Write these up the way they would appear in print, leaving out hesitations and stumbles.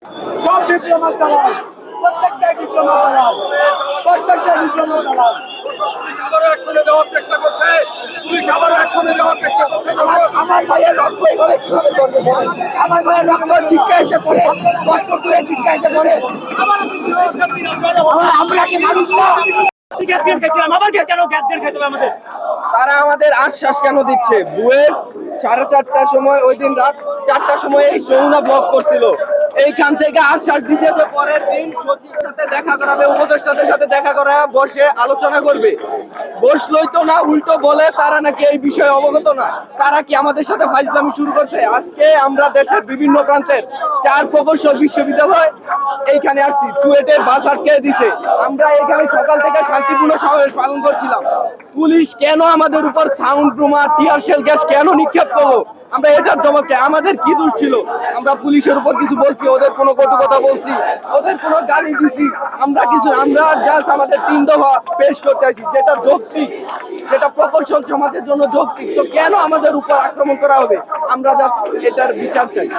সব ডিপ্লোমা চালান, প্রত্যেকটা ডিপ্লোমা চালান, প্রত্যেকটা ডিপ্লোমা চালান। আমার ভাইয়ের রক্ত এইভাবে কিভাবে চলবে? আমার ভাইয়ের রক্ত ছিটকে এসে পড়ে, বস্ত্র তুলে ছিটকে এসে পড়ে। আমরা কি মানুষ না? গ্যাস গ্রেড খাইছিলাম, আবার কেন গ্যাস গ্রেড খাইতে হবে আমাদের? তারা আমাদের আশ্বাস কেন দিচ্ছে? বুয়েট 4:30টার সময়, ওই দিন রাত 4টার সময় এই যমুনা ব্লক করছিল। এইখান থেকে আশ্বাস দিছে যে পরের দিন সচিবের সাথে দেখা করাবে, উপদেষ্টাদের সাথে দেখা করা, বসে আলোচনা করবে। বসলই তো না, উল্টো বলে তারা নাকি এই বিষয়ে অবগত না। তারা কি আমাদের সাথে ফাইজলামি শুরু করছে? আজকে আমরা দেশের বিভিন্ন প্রান্তের 4 প্রকৌশল বিশ্ববিদ্যালয় এইখানে আসছি, চুয়েটের বাস আটকে দিছে। আমরা এখানে সকাল থেকে শান্তিপূর্ণ সমাবেশ পালন করছিলাম। পুলিশ কেন আমাদের উপর সাউন্ড বোমা, টিয়ার শেল গ্যাস কেন নিক্ষেপ করলো? আমরা এটার জবাব চাই। আমাদের কি দোষ ছিল? আমরা পুলিশের উপর কিছু বলছি, ওদের কোনো কটু কথা বলছি, ওদের কোনো গালি দিছি? আমরা কিছু, আমরা জাস্ট আমাদের 3 দফা পেশ করতে আছি, যেটা যৌক্তিক, যেটা প্রকৌশল সমাজের জন্য যৌক্তিক। তো কেন আমাদের উপর আক্রমণ করা হবে? আমরা জাস্ট এটার বিচার চাই।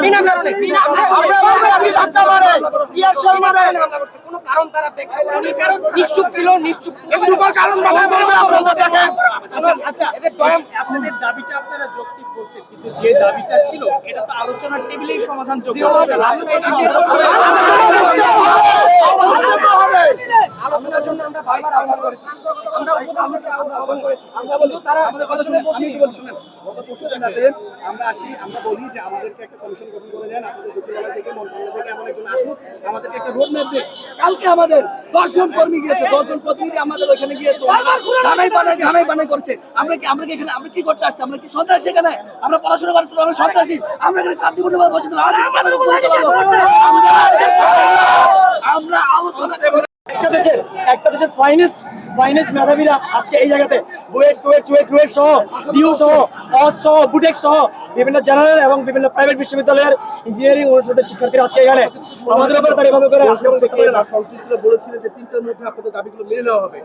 বিনা কারণে কোনো কারণ তারা ব্যাখ্যা করেনি, কারণ নিশ্চুপ ছিল, নিশ্চুপ কারণ দেখেন। আচ্ছা এদের আপনাদের দাবিটা আপনারা যৌক্তিক বলছেন, কিন্তু যে দাবিটা ছিল এটা তো আলোচনার টেবিলেই সমাধানযোগ্য। আলোচনার জন্য আমরা বারবার আহ্বান করেছি, আমরা উপদেষ্টাকে আহ্বান করেছি। আমরা বলি, তারা আমাদের কথা শুনে, আমি একটু বলি, শুনেন। গত পরশুদিন রাতে আমরা আসি, আমরা বলি যে আমাদেরকে একটা কমিশন গঠন করে দেন, আপনাদের সচিবালয় থেকে, মন্ত্রণালয় থেকে এমন একজন আসুক, আমাদেরকে একটা রোড ম্যাপ দেন। কালকে আমাদের 10 জন কর্মী গিয়েছে, 10 জন প্রতিনিধি আমাদের ওইখানে গিয়েছে, ওনারা জানাই বানাই করছে। আমরা কি এখানে আমরা কি করতে আসছি? আমরা কি সন্ত্রাসী? এখানে আমরা পড়াশোনা করছি, আমরা সন্ত্রাসী? আমরা এখানে শান্তিপূর্ণভাবে বসেছিলাম, আমাদেরকে কেন গুলি চালালো? আমরা আলোচনা একটা দেশের ফাইনেস্ট মেধাবীরা আজকে এই জায়গাতে চুয়েট সহ, ডিউ সহ, অজ সহ, বুটেক সহ বিভিন্ন জেনারেল এবং বিভিন্ন প্রাইভেট বিশ্ববিদ্যালয়ের ইঞ্জিনিয়ারিং অনুষদের শিক্ষার্থীরা আজকে এখানে আমাদের উপর তারা এভাবে করে আক্রমণ দেখতে পারে না। সংশ্লিষ্টরা বলেছিলেন যে 3টার মধ্যে আপনাদের দাবিগুলো মেনে নেওয়া হবে।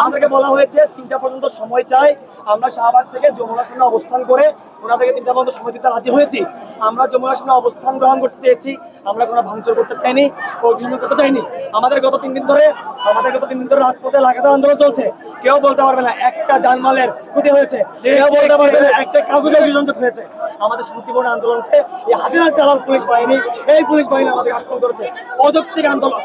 আমাদেরকে বলা হয়েছে 3টা পর্যন্ত সময় চাই। আমরা শাহবাগ থেকে যমুনার সামনে অবস্থান করে ওনাদেরকে 3টা পর্যন্ত সময় দিতে রাজি হয়েছি। আমরা যমুনার সামনে অবস্থান গ্রহণ করতে চেয়েছি, আমরা কোনো ভাঙচুর করতে চাইনি, অগ্নিসংযোগ করতে চাইনি। আমাদের গত 3 দিন ধরে রাজপথে লাগাতার আন্দোলন চলছে। কেউ বলতে পারবে না একটা জানমালের ক্ষতি হয়েছে, কেউ বলতে পারবে না একটা কাগজের অগ্নিসংযোগ হয়েছে। আমাদের শান্তিপূর্ণ আন্দোলনকে এই হাজার চালান পুলিশ বাহিনী আমাদের আক্রমণ করেছে। অযৌক্তিক আন্দোলন।